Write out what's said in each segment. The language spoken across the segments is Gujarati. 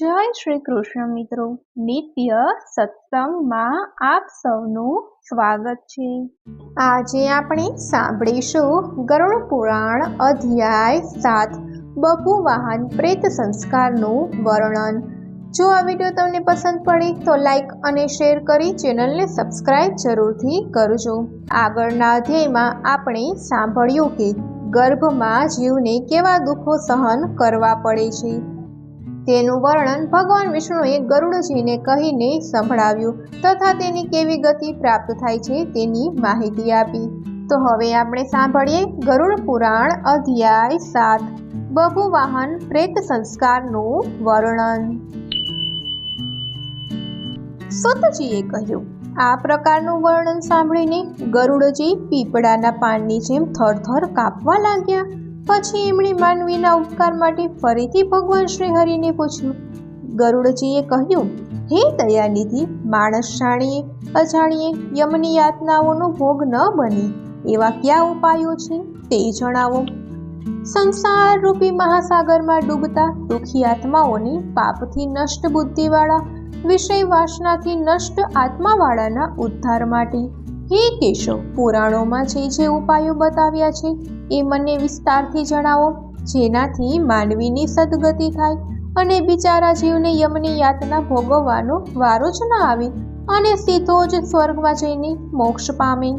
જય શ્રી કૃષ્ણ મિત્રો, નિત્ય સત્સંગમાં આપ સૌનું સ્વાગત છે। આજે આપણે સાંભળીશું ગરુડ પુરાણ અધ્યાય 7 બભુવાહન પ્રેત સંસ્કારનું વર્ણન। જો આ વિડીયો તમને પસંદ પડે તો લાઈક અને શેર કરી ચેનલને સબસ્ક્રાઇબ જરૂરથી કરજો। આગળના અધ્યાયમાં આપણે સાંભળ્યું કે ગર્ભમાં જીવને કેવા દુઃખો સહન કરવા પડે છે તેનું વર્ણન ભગવાન વિષ્ણુએ ગરુડજીને કહીને સંભળાવ્યું તથા તેની કેવી ગતિ પ્રાપ્ત થાય છે તેની માહિતી આપી। તો હવે આપણે સાંભળીએ ગરુડ પુરાણ અધ્યાય 7 બભુવાહન પ્રેત સંસ્કારનું વર્ણન। સુતજીએ કહ્યું, આ પ્રકારનું વર્ણન સાંભળીને ગરુડજી પીપળાના પાનની જેમ થરથર કાપવા લાગ્યા। પછી એમણે માનવીના ઉપકાર માટે ફરીથી ભગવાન શ્રી હરિને પૂછ્યું। ગરુડજીએ કહ્યું, હે દયાનિધિ, માણસ જાણીએ અજાણીએ યમની યાતનાઓનો ભોગ ન બને એવા કયા ઉપાયો છે તે જણાવો। સંસાર રૂપી મહાસાગરમાં ડૂબતા દુઃખી આત્માઓને પાપથી નષ્ટ બુદ્ધિવાળા, વિષય વાસનાથી નષ્ટ આત્માવાળાના ઉદ્ધાર માટે હે કેશવ, પુરાણોમાં જે ઉપાયો બતાવ્યા છે એ મને વિસ્તારથી જણાવો, જેનાથી માનવીની સદગતિ થાય અને બિચારા જીવને યમની યાતના ભોગવવાનો વારો જ ન આવે અને સીધો જ સ્વર્ગમાં જઈને મોક્ષ પામે।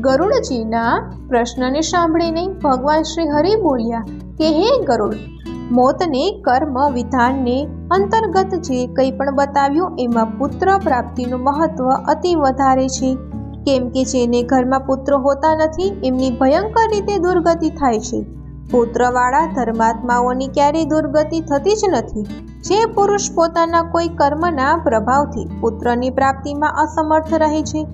ગરુડજીના પ્રશ્નને સાંભળીને ભગવાન શ્રી હરિ બોલ્યા કે હે ગરુડ, મોતને કર્મ વિધાનને અંતર્ગત જે કંઈ પણ બતાવ્યું એમાં પુત્ર પ્રાપ્તિનું મહત્વ અતિ વધારે છે। કેમ કે જેને ઘરમાં પુત્ર હોતા નથી એમની ભયંકર રીતે દુર્ગતિ થાય છે। પુત્રવાળા ધર્માત્માઓની ક્યારેય દુર્ગતિ થતી જ નથી। જે પુરુષ પોતાના કોઈ કર્મના પ્રભાવથી પુત્રની પ્રાપ્તિમાં અસમર્થ રહે છે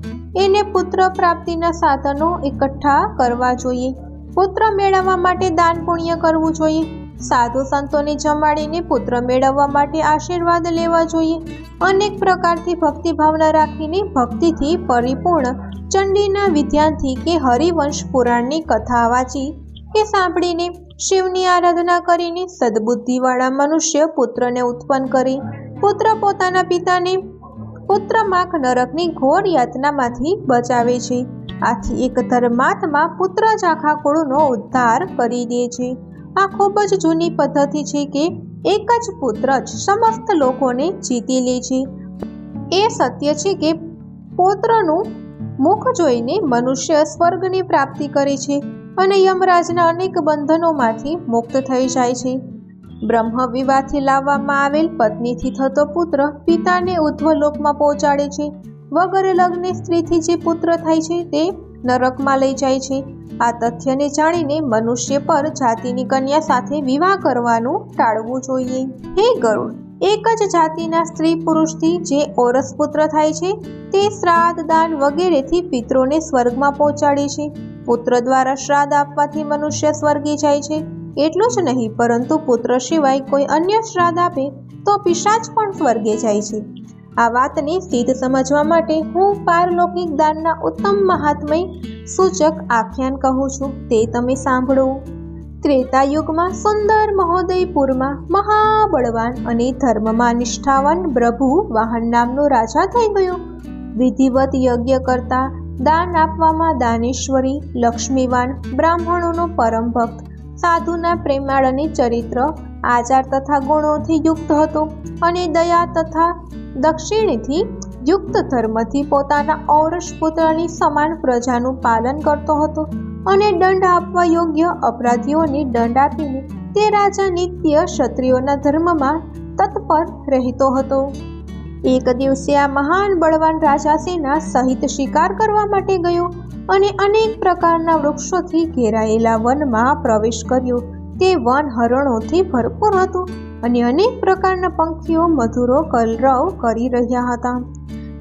એને પુત્ર પ્રાપ્તિના સાધનો એકઠા કરવા જોઈએ। પુત્ર મેળવવા માટે દાન પુણ્ય કરવું જોઈએ। સાધુ સંતોને જમાડીને પુત્ર મેળવવા માટે આશીર્વાદ લેવા જોઈએ। અનેક પ્રકારથી ભક્તિ ભાવના રાખીને ભક્તિથી પરિપૂર્ણ ચંડીના વિધાનથી કે હરિવંશ પુરાણની કથા વાંચી કે સાંભળીને શિવની આરાધના કરીને સદબુદ્ધિવાળા મનુષ્ય પુત્રને ઉત્પન્ન કરે। પુત્ર પોતાના પિતાને પુત્રમાર્ગ નરકની ઘોર યાતનામાંથી બચાવે છે। આથી એક ધર્માત્મા પુત્ર જ આખા કુળનો ઉદ્ધાર કરી દે છે। આ ખૂબ જ જૂની પદ્ધતિ છે કે એક જ પુત્ર જ સમસ્ત લોકોને જીતી લે છે। એ સત્ય છે કે પુત્રનું મુખ જોઈને મનુષ્ય સ્વર્ગની પ્રાપ્તિ કરે છે અને યમરાજના અનેક બંધનોમાંથી મુક્ત થઈ જાય છે। બ્રહ્મ વિવાહથી લાવવામાં આવેલ પત્નીથી થતો પુત્ર પિતાને ઉધ્વલોકમાં પહોંચાડે છે। વગર લગ્ને સ્ત્રીથી જે પુત્ર થાય છે તે નરકમાં લઈ જાય છે। આ તથ્યને જાણીને મનુષ્ય પર જાતિની કન્યા સાથે વિવાહ કરવાનું ટાળવું જોઈએ। હે ગરુડ, એક જ જાતિના સ્ત્રી પુરુષથી જે ઓરસ પુત્ર થાય છે તે શ્રાદ્ધ દાન વગેરેથી પિતરોને સ્વર્ગમાં પહોંચાડે છે। પુત્ર દ્વારા શ્રાદ્ધ આપવાથી મનુષ્ય સ્વર્ગે જાય છે। એટલું જ નહીં પરંતુ પુત્ર સિવાય કોઈ અન્ય શ્રાદ્ધ આપે તો પિશાચ પણ સ્વર્ગે જાય છે। આ વાતને સિદ્ધ સમજવા માટે હું પારલૌકિક દાનના ઉત્તમ મહાત્મય સૂચક આખ્યાન કહું છું, તે તમે સાંભળો। ત્રેતા યુગમાં સુંદર મહોદયપુરમાં મહાબળવાન અને ધર્મમાં નિષ્ઠાવાન બભુવાહન નામનો રાજા થઈ ગયો। વિધિવત યજ્ઞ કરતા, દાન આપવામાં દાનેશ્વરી, લક્ષ્મીવાન, બ્રાહ્મણોનો પરમ ભક્ત, સાધુના પ્રેમાળ અને ચરિત્ર, આચાર તથા ગુણોથી યુક્ત હતો અને દયા તથા દક્ષિણથી યુક્ત ધર્મથી પોતાના ઔરસ પુત્રની સમાન પ્રજાનું પાલન કરતો હતો અને દંડ આપવા યોગ્ય અપરાધીઓને દંડ આપીને તે રાજા નિત્ય ક્ષત્રિયોના ધર્મમાં તત્પર રહેતો હતો। એક દિવસે આ મહાન બળવાન રાજા સેના સહિત શિકાર કરવા માટે ગયો અને અનેક પ્રકારના વૃક્ષોથી ઘેરાયેલા વનમાં પ્રવેશ કર્યો। તે વન હરણોથી ભરપૂર હતું અને અનેક પ્રકારના પંખીઓ મધુરો કલરવ કરી રહ્યા હતા।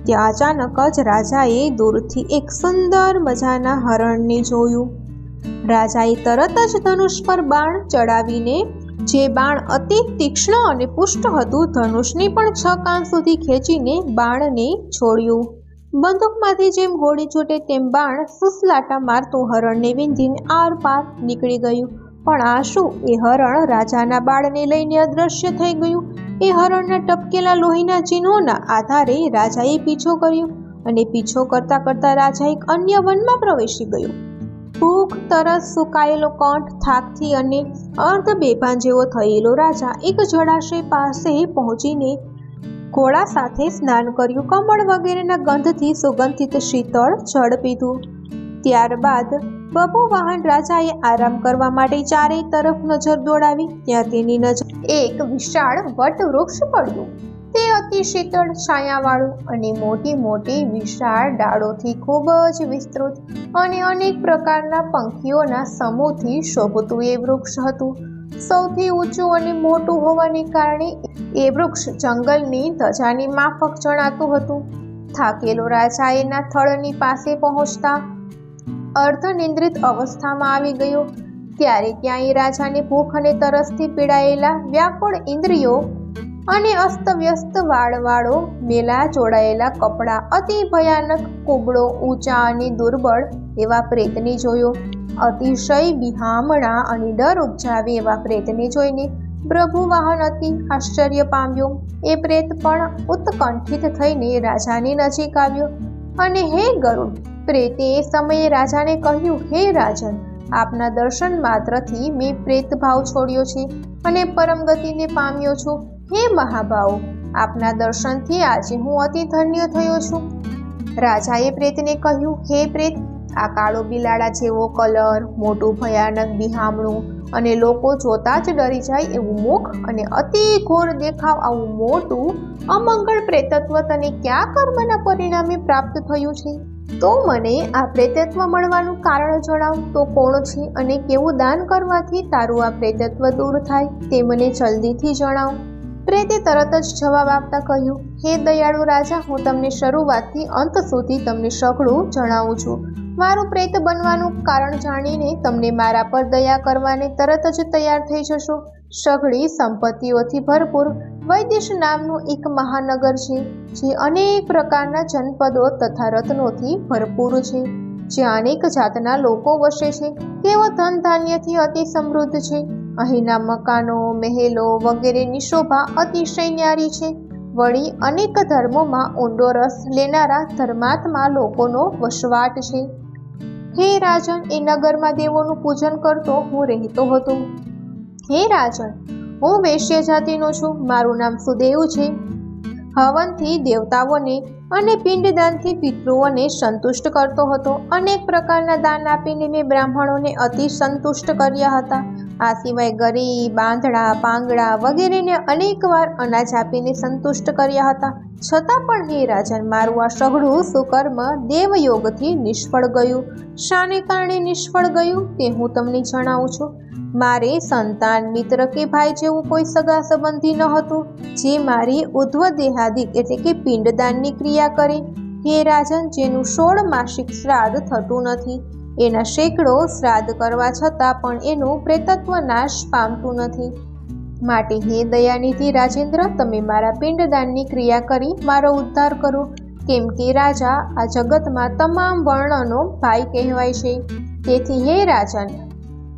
ત્યાં અચાનક જ રાજાએ દૂરથી એક સુંદર મજાના હરણને જોયું। રાજાએ તરત જ ધનુષ પર બાણ ચડાવીને, જે બાણ અતિ તીક્ષ્ણ અને પુષ્ટ હતું, ધનુષને પણ 6 કાન સુધી ખેંચીને બાણને છોડ્યું। બંદૂકમાંથી જેમ ગોળી છૂટે તેમ બાણ સુસલાટા મારતું હરણને વિંધીને આર પાર નીકળી ગયું પણ આ શું? એ હરણ રાજાના બાળને લઈને અદૃશ્ય થઈ ગયું. એ હરણના ટપકેલા લોહીના ચિહ્નોના આધારે રાજાએ પીછો કર્યો અને પીછો કરતા કરતા રાજા એક અન્ય વનમાં પ્રવેશી ગયો. ભૂખ, તરસ, સુકાયેલો કંઠ, થાકથી અને અર્ધ બેભાન જેવો થયેલો રાજા એક જળાશય પાસે પહોંચીને ઘોડા સાથે સ્નાન કર્યું. કમળ વગેરેના ગંધથી સુગંધિત શીતળ જળ પીધું. ત્યારબાદ બભુવાહન રાજાએ આરામ કરવા માટે ચારેય તરફ નજર દોડાવી. ત્યાં તેની નજર એક વિશાળ વટવૃક્ષ પડ્યું. તે અતિ શીતળ છાયાવાળું અને મોટી મોટી વિશાળ ડાળોથી ખૂબ જ વિસ્તૃત અને અનેક પ્રકારના પંખીઓના સમૂહથી શોભતું એ વૃક્ષ હતું. સૌથી ઊંચું અને મોટું હોવાને કારણે એ વૃક્ષ જંગલની ધજાની માફક જણાતું હતું. થાકેલો રાજા એના થડની પાસે પહોંચતા અર્ધનિંદ્રિત અવસ્થામાં આવી ગયો. ત્યારે ત્યાં એ રાજાને ભૂખ અને તરસથી પીડાયેલા વ્યાકુળ ઇન્દ્રિયો અને અસ્તવ્યસ્ત વાળવાળો મેલા જોડાયેલા કપડાં, અતિ ભયાનક, કુબળો, ઊંચા અને દુર્બળ એવા પ્રેતને જોયો. અતિશય બિહામણા અને ડર ઉપજાવે એવા પ્રેતને જોઈને પ્રભુવાહન અતિ આશ્ચર્ય પામ્યો. એ પ્રેત પણ ઉત્કંઠિત થઈને રાજાની નજીક આવ્યો અને હે ગરુડ! પ્રેતે એ સમયે રાજાને કહ્યું, હે રાજન, આપના દર્શન માત્રથી મેં પ્રેત ભાવ છોડ્યો છે અને પરમ ગતિને પામ્યો છું. હે મહાભાવ, આપના દર્શનથી આજે હું અતિ ધન્ય થયો છું. રાજાએ પ્રેતને કહ્યું, હે પ્રેત, આ કાળો બિલાડા જેવો કલર, મોટું ભયાનક બિહામણું અને લોકો જોતા જ ડરી જાય એવું મુખ અને અતિ ઘોર દેખાવ આવું મોટું અમંગળ પ્રેતત્વ તને કયા કર્મના પરિણામે પ્રાપ્ત થયું છે? તો મને આ પ્રેતત્વ મળવાનું કારણ જણાવ. તો કોણ છે અને કેવું દાન કરવાથી તારું આ પ્રેતત્વ દૂર થાય તે મને જલ્દીથી જણાવ. પ્રેતે તરત જ જવાબ આપતા કહ્યું, હે દયાળુ રાજા, હું તમને શરૂઆતથી અંત સુધી તમને સઘળું જણાવું છું. મારું પ્રેત બનવાનું કારણ જાણીને તમને મારા પર દયા કરવાને તરત જ તૈયાર થઈ જશો. સઘળી સંપત્તિઓથી ભરપૂર વૈદેશ નામનું એક મહાનગર છે, જે અનેક પ્રકારના જનપદો તથા રત્નોથી ભરપૂર છે. જ્યાં અનેક જાતના લોકો વસે છે. તેઓ ધન ધાન્યથી અતિ સમૃદ્ધ છે. અહીંના મકાનો, મહેલો વગેરેની શોભા અતિશય ન્યારી છે. વળી અનેક ધર્મોમાં ઊંડો રસ લેનારા ધર્માત્મા લોકોનો વસવાટ છે. હે રાજન, એ નગરમાં દેવોનું પૂજન કરતો હું રહેતો હતો. હે રાજન, હું વૈશ્ય જાતિનો છું. મારું નામ સુદેવ છે. હવનથી દેવતાઓને અને પિંડદાનથી પિતૃઓને સંતુષ્ટ કરતો હતો. અનેક પ્રકારના દાન આપીને મેં બ્રાહ્મણોને અતિ સંતુષ્ટ કર્યા હતા. આ સિવાય ગરીબ, બાંધડા, પાંગડા વગેરેને અનેકવાર અનાજ આપીને સંતુષ્ટ કર્યા હતા. છતાં પણ હે રાજન, મારું આ સઘળું સુકર્મ દેવયોગથી નિષ્ફળ ગયું. શાને કારણે નિષ્ફળ ગયું તે હું તમને જણાવું છું. મારે સંતાન, મિત્ર કે ભાઈ જેવું કોઈ સગા સંબંધી ન હતું, જે મારી ઉધ્વ દેહાદિક એટલે કે પિંડદાનની ક્રિયા કરે. હે રાજન, જેનું 16 માસિક શ્રાદ્ધ થતું નથી, એના સેંકડો શ્રાદ્ધ કરવા છતાં પણ એનું પ્રેતત્વ નાશ પામતું નથી. માટે હે દયાનિધિ રાજેન્દ્ર, તમે મારા પિંડદાનની ક્રિયા કરી મારો ઉદ્ધાર કરો. કેમ કે રાજા આ જગતમાં તમામ વર્ણનો ભાઈ કહેવાય છે. તેથી હે રાજન,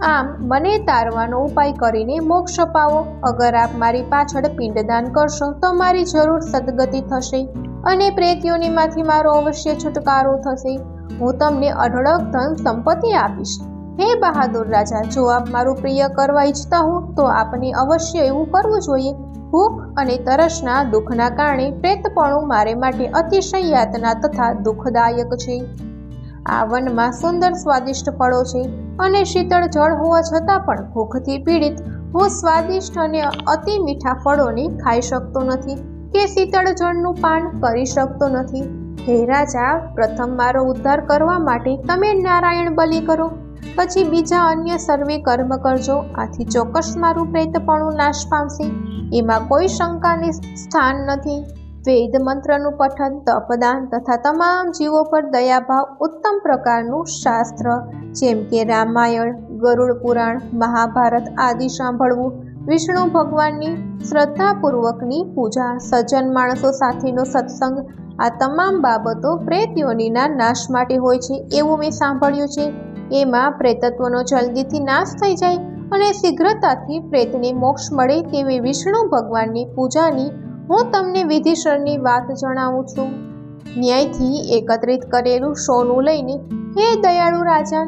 આમ મને તારવાનો ઉપાય કરીને મોક્ષ અપાવો. અગર આપ મારી પાછળ પિંડદાન કરશો તો મારી જરૂર સદગતિ થશે અને પ્રેતયોનીમાંથી મારો અવશ્ય છુટકારો થશે. હું તમને અઢળક ધન સંપત્તિ આપીશ. હે બહાદુર રાજા, જો આપ મારું પ્રિય કરવા ઈચ્છતા હો તો આપને અવશ્ય એવું કરવું જોઈએ. ભૂખ અને તરસના દુઃખના કારણે પ્રેતપણું મારે માટે અતિશય યાતના તથા દુઃખદાયક છે. આ વનમાં સુંદર સ્વાદિષ્ટ ફળો છે અને શીતળ જળ હોવા છતાં પણ ભૂખથી પીડિત હું સ્વાદિષ્ટ અને અતિ મીઠા ફળોને ખાઈ શકતો નથી કે શીતળ જળનું પાન કરી શકતો નથી. હે રાજા, પ્રથમ મારો ઉદ્ધાર કરવા માટે તમે નારાયણ બલિ કરો, પછી બીજા અન્ય સર્વે કર્મ કરજો. આથી ચોક્કસ મારું પ્રેતપણું નાશ પામશે, એમાં કોઈ શંકાને સ્થાન નથી. વેદ મંત્રનું પઠન, તપદાન તથા તમામ જીવો પર દયાભાવ, ઉત્તમ પ્રકારનું શાસ્ત્ર જેમ કે રામાયણ, ગરુડ પુરાણ, મહાભારત આદિ સાંભળવું, વિષ્ણુ ભગવાનની શ્રદ્ધાપૂર્વકની પૂજા, સજ્જન માણસો સાથેનો સત્સંગ, આ તમામ બાબતો પ્રેત યોનિના નાશ માટે હોય છે એવું મેં સાંભળ્યું છે. એમાં પ્રેતત્વનો જલ્દીથી નાશ થઈ જાય અને શીઘ્રતાથી પ્રેતને મોક્ષ મળે તેવી વિષ્ણુ ભગવાનની પૂજાની હું તમને વિધિસરની વાત જણાવું છું. ન્યાયથી એકત્રિત કરેલું સોનું લઈને, હે દયાળુ રાજા,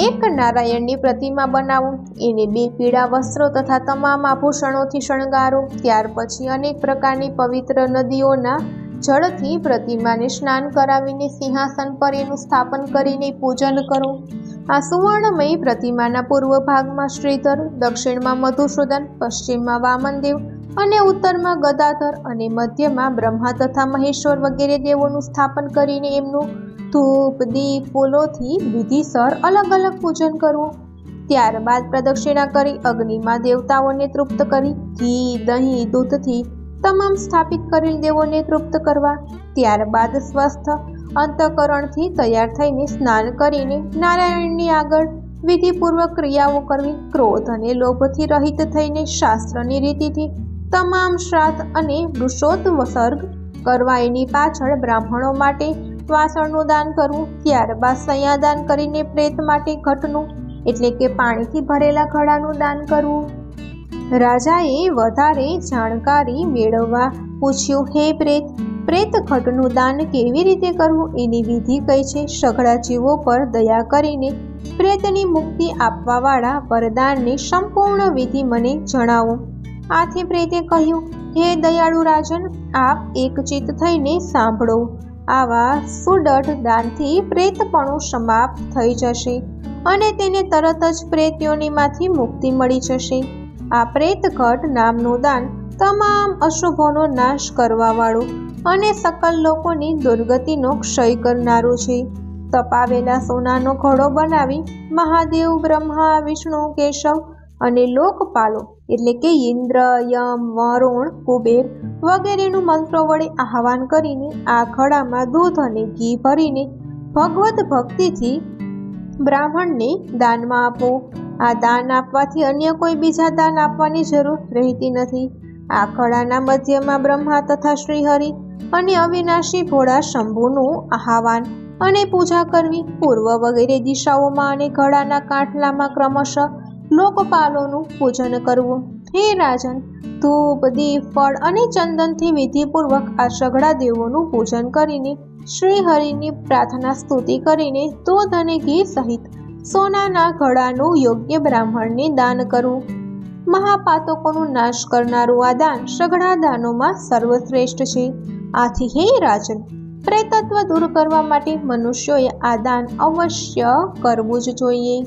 એક નારાયણની પ્રતિમા બનાવો. એને 2 પીળા વસ્ત્રો તથા તમામ આભૂષણોથી શણગારો. ત્યાર પછી અનેક પ્રકારની પવિત્ર નદીઓના જળથી પ્રતિમાને સ્નાન કરાવીને સિંહાસન પર એનું સ્થાપન કરીને પૂજન કરો. આ સુવર્ણમયી પ્રતિમાના પૂર્વ ભાગમાં શ્રીધર, દક્ષિણમાં મધુસૂદન, પશ્ચિમમાં વામનદેવ અને ઉત્તરમાં ગદાધર અને મધ્યમાં બ્રહ્મા તથા મહેશ્વર વગેરે દેવોનું સ્થાપન કરીને એમનું ધૂપ, દીપ, ફૂલોથી વિધિસર અલગ અલગ પૂજન કરવું. ત્યારબાદ પ્રદક્ષિણા કરી અગ્નિમાં દેવતાઓને તૃપ્ત કરી ઘી, દહીં, દૂધથી તમામ સ્થાપિત કરેલ દેવોને તૃપ્ત કરવા. ત્યારબાદ સ્વસ્થ અંતઃકરણથી તૈયાર થઈને સ્નાન કરીને નારાયણની આગળ વિધિપૂર્વક ક્રિયાઓ કરવી. ક્રોધ અને લોભથી રહિત થઈને શાસ્ત્રની રીતિથી તમામ શ્રાદ્ધ અને વૃષોત્સર્ગ કરવા. એની પાછળ બ્રાહ્મણો માટે વાસણનું દાન કરવું. ત્યારબાદ સંયાદાન કરીને પ્રેત માટે ઘટનું એટલે કે પાણીથી ભરેલા ઘડાનું દાન કરવું. રાજાએ વધારે જાણકારી મેળવવા પૂછ્યું, હે પ્રેત, પ્રેત ઘટનું દાન કેવી રીતે કરવું એની વિધિ કઈ છે? સઘળા જીવો પર દયા કરીને પ્રેતની મુક્તિ આપવાવાળા વરદાનની સંપૂર્ણ વિધિ મને જણાવો. આથી પ્રેતે કહ્યું, હે દયાળુ રાજન, આપ એકચિત્ત થઈને સાંભળો. આવા સુદઢ દાનથી પ્રેતપણું સમાપ્ત થઈ જશે અને તેને તરત જ પ્રેત યોનિમાંથી મુક્તિ મળી જશે. આ પ્રેતઘટ નામનું દાન તમામ અશુભોનો નાશ કરવાવાળું અને સકલ લોકોની દુર્ગતિનો ક્ષય કરનારું છે. તપાવેલા સોનાનો ઘડો બનાવી મહાદેવ, બ્રહ્મા, વિષ્ણુ, કેશવ અને લોકપાલો એટલે કે ઇન્દ્ર, યમ, વરુણ, કુબેર વગેરેનું મંત્રો વડે આહવાન કરીને આ ઘડામાં દૂધ અને ઘી ભરીને ભગવત ભક્તિથી બ્રાહ્મણને દાનમાં આપો. આ દાન આપવાથી અન્ય કોઈ બીજા દાન આપવાની જરૂર રહેતી નથી. આ ઘડાના મધ્યમાં બ્રહ્મા તથા શ્રીહરિ અને અવિનાશી ભોળા શંભુનું આહવાન અને પૂજા કરવી. પૂર્વ વગેરે દિશાઓમાં અને ઘડાના કાંઠલામાં ક્રમશઃ લોકપાલોનું પૂજન કરવું. હે રાજન, ધૂપ, દીપ, ફળ અને ચંદનથી વિધિપૂર્વક આ સઘળા દેવોનું પૂજન કરીને શ્રીહરિની પ્રાર્થના સ્તુતિ કરીને દૂધ અને ઘી સહિત સોનાના ઘડાનું યોગ્ય બ્રાહ્મણને દાન કરવું. મહાપાતકોનો નાશ કરનારું આ દાન સઘળા દાનોમાં સર્વશ્રેષ્ઠ છે. આથી હે રાજન, પ્રેતત્વ દૂર કરવા માટે મનુષ્યોએ આ દાન અવશ્ય કરવું જ જોઈએ.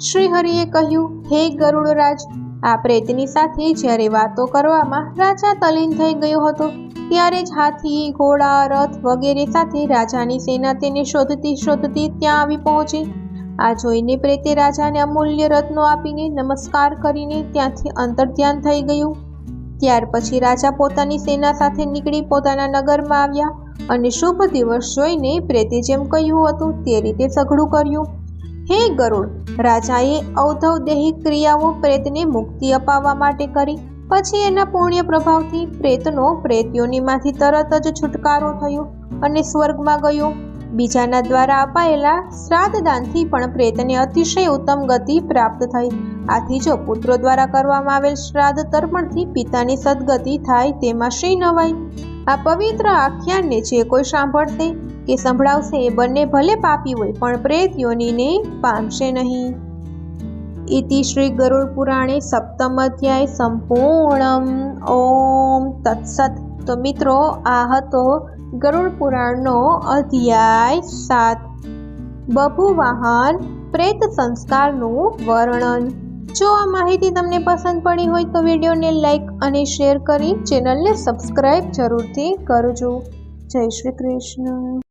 શ્રીહરિએ કહ્યું, હે ગરુડરાજ, આ પ્રેતની સાથે જ્યારે વાતો કરવામાં રાજા તલ્લીન થઈ ગયો હતો ત્યારે જ હાથી, ઘોડા, રથ વગેરે સાથે રાજાની સેના તેને શોધતી ત્યાં આવી પહોંચી. આ જોઈને પ્રેતે રાજાને અમૂલ્ય રત્નો આપીને નમસ્કાર કરીને ત્યાંથી અંતર્ધ્યાન થઈ ગયું. ત્યાર પછી રાજા પોતાની સેના સાથે નીકળી પોતાના નગરમાં આવ્યા અને શુભ દિવસ જોઈને પ્રેતે જેમ કહ્યું હતું તે રીતે સઘળું કર્યું. હે ગરુડ, રાજાએ ઔધવ દેહી ક્રિયાઓ પ્રેતને મુક્તિ અપાવવા માટે કરી. પછી એના પુણ્ય પ્રભાવથી પ્રેતનો પ્રેત યોનિમાંથી તરત જ છુટકારો થયો અને સ્વર્ગમાં ગયો. બીજાના દ્વારા અપાયેલા શ્રાદ્ધદાનથી પણ પ્રેતને અતિશય ઉત્તમ ગતિ પ્રાપ્ત થઈ. આથી જો પુત્રો દ્વારા કરવામાં આવેલ શ્રાદ્ધ તર્પણથી પિતાની સદગતિ થાય તેમાં શી નવાઈ? આ પવિત્ર આખ્યાનને જે કોઈ સાંભળશે કે સંભળાવશે એ બંને ભલે પાપી હોય પણ પ્રેત યોનિને પામશે નહીં. ઇતિ શ્રી ગરુડ પુરાણે સપ્તમ અધ્યાય સંપૂર્ણમ. ઓમ તત્સત. તો મિત્રો, આ હતો ગરુડ પુરાણનો અધ્યાય 7, બભુવાહન પ્રેત સંસ્કારનું વર્ણન. જો આ માહિતી તમને પસંદ પડી હોય તો વિડીયોને લાઈક અને શેર કરી ચેનલને સબસ્ક્રાઈબ જરૂરથી કરજો. જય શ્રી કૃષ્ણ.